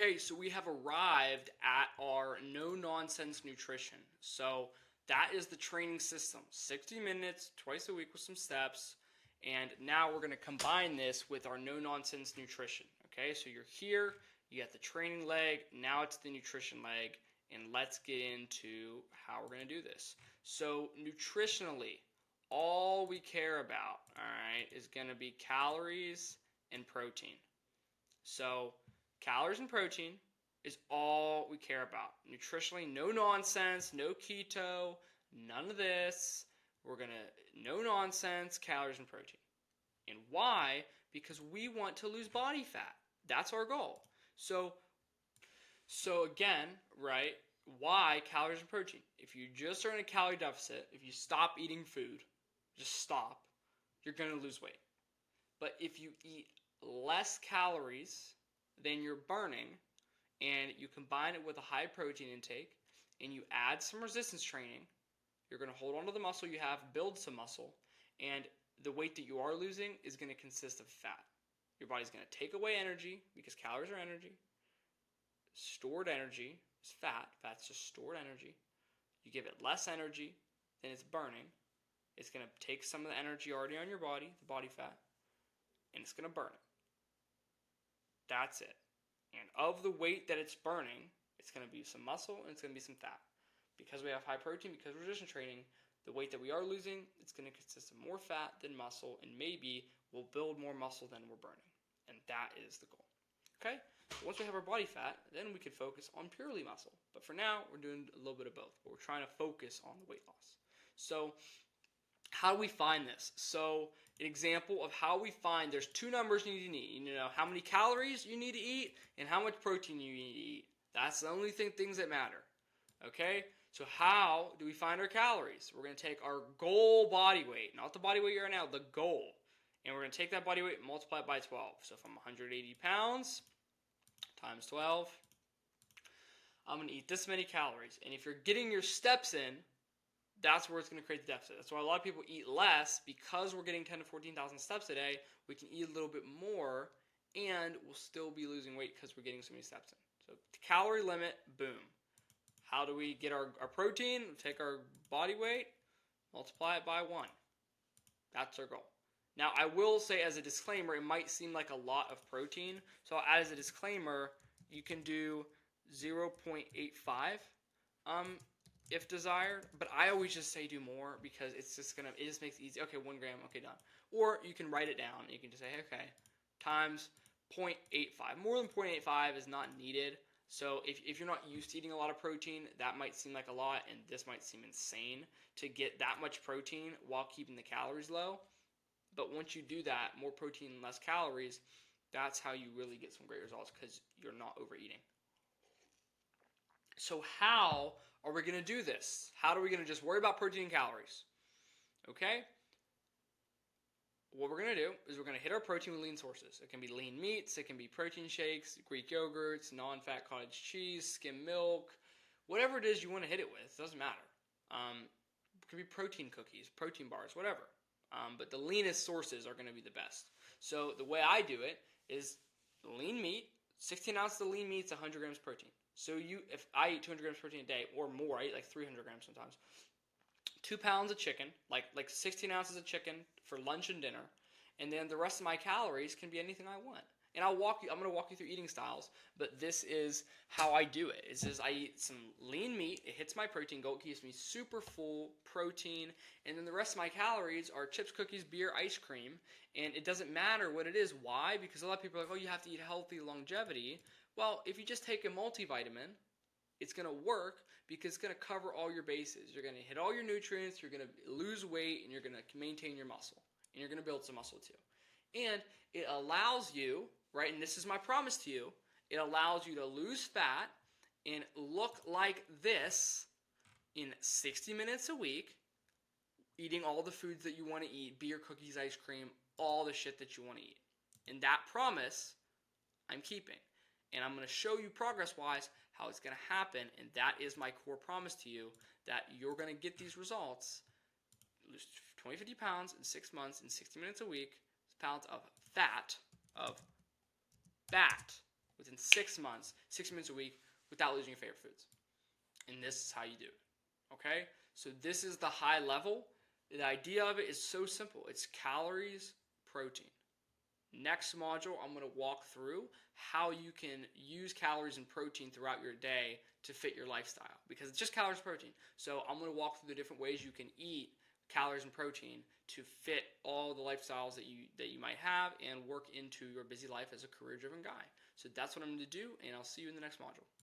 Okay, so we have arrived at our no-nonsense nutrition. So that is the training system. 60 minutes, twice a week with some steps. And now we're going to combine this with our no-nonsense nutrition. Okay, so you're here, you got the training leg, now it's the nutrition leg. And let's get into how we're going to do this. So nutritionally, all we care about, all right, is going to be calories and protein. So calories and protein is all we care about. Nutritionally, no nonsense, no keto, none of this. We're going to, no nonsense, calories and protein. And why? Because we want to lose body fat. That's our goal. So again, right, why calories and protein? If you just are in a calorie deficit, if you stop eating food, just stop, you're going to lose weight. But if you eat less calories than you're burning, and you combine it with a high protein intake, and you add some resistance training, you're going to hold on to the muscle you have, build some muscle, and the weight that you are losing is going to consist of fat. Your body's going to take away energy, because calories are energy. Stored energy is fat. Fat's just stored energy. You give it less energy than it's burning. It's going to take some of the energy already on your body, the body fat, and it's going to burn it. That's it. And of the weight that it's burning, it's going to be some muscle and it's going to be some fat. Because we have high protein, because we're resistance training, the weight that we are losing, it's going to consist of more fat than muscle, and maybe we'll build more muscle than we're burning. And that is the goal. Okay? So once we have our body fat, then we can focus on purely muscle. But for now, we're doing a little bit of both. But we're trying to focus on the weight loss. So how do we find this? So an example of how we find, there's two numbers you need to eat. You need to know how many calories you need to eat and how much protein you need to eat. That's the only things that matter. Okay? So how do we find our calories? We're going to take our goal body weight, not the body weight you're at now, the goal. And we're going to take that body weight and multiply it by 12. So if I'm 180 pounds times 12, I'm going to eat this many calories. And if you're getting your steps in, that's where it's going to create the deficit. That's why a lot of people eat less, because we're getting 10 to 14,000 steps a day. We can eat a little bit more, and we'll still be losing weight because we're getting so many steps in. So the calorie limit, boom. How do we get our protein? Take our body weight, multiply it by 1. That's our goal. Now, I will say as a disclaimer, it might seem like a lot of protein. So as a disclaimer, you can do 0.85 if desired. But I always just say do more, because it just makes it easy. Okay, 1 gram, okay, done. Or you can write it down. You can just say, okay, times 0.85. More than 0.85 is not needed. So if you're not used to eating a lot of protein, that might seem like a lot, and this might seem insane to get that much protein while keeping the calories low. But once you do that, more protein and less calories, that's how you really get some great results, because you're not overeating. So how are we going to do this? How are we going to just worry about protein and calories? Okay? What we're going to do is we're going to hit our protein with lean sources. It can be lean meats, it can be protein shakes, Greek yogurts, non-fat cottage cheese, skim milk, whatever it is you want to hit it with. It doesn't matter. It could be protein cookies, protein bars, whatever. But the leanest sources are going to be the best. So the way I do it is lean meat, 16 ounces of lean meat is 100 grams protein. So if I eat 200 grams protein a day or more, I eat like 300 grams sometimes. 2 pounds of chicken, like 16 ounces of chicken for lunch and dinner, and then the rest of my calories can be anything I want. And I'm going to walk you through eating styles, but this is how I do it. It says I eat some lean meat, it hits my protein goal, it keeps me super full protein, and then the rest of my calories are chips, cookies, beer, ice cream, and it doesn't matter what it is. Why? Because a lot of people are like, oh, you have to eat healthy, longevity. Well, if you just take a multivitamin, it's going to work, because it's going to cover all your bases. You're going to hit all your nutrients, you're going to lose weight, and you're going to maintain your muscle. And you're going to build some muscle too. And it allows you, right, and this is my promise to you, it allows you to lose fat and look like this in 60 minutes a week, eating all the foods that you want to eat, beer, cookies, ice cream, all the shit that you want to eat. And that promise, I'm keeping. And I'm going to show you progress-wise how it's going to happen, and that is my core promise to you, that you're going to get these results, lose 20, 50 pounds in 6 months, in 60 minutes a week, pounds of fat, within 6 months, 60 minutes a week, without losing your favorite foods. And this is how you do it. Okay? So this is the high level. The idea of it is so simple. It's calories, protein. Next module, I'm going to walk through how you can use calories and protein throughout your day to fit your lifestyle, because it's just calories and protein. So I'm going to walk through the different ways you can eat calories and protein to fit all the lifestyles that you might have and work into your busy life as a career-driven guy. So that's what I'm going to do, and I'll see you in the next module.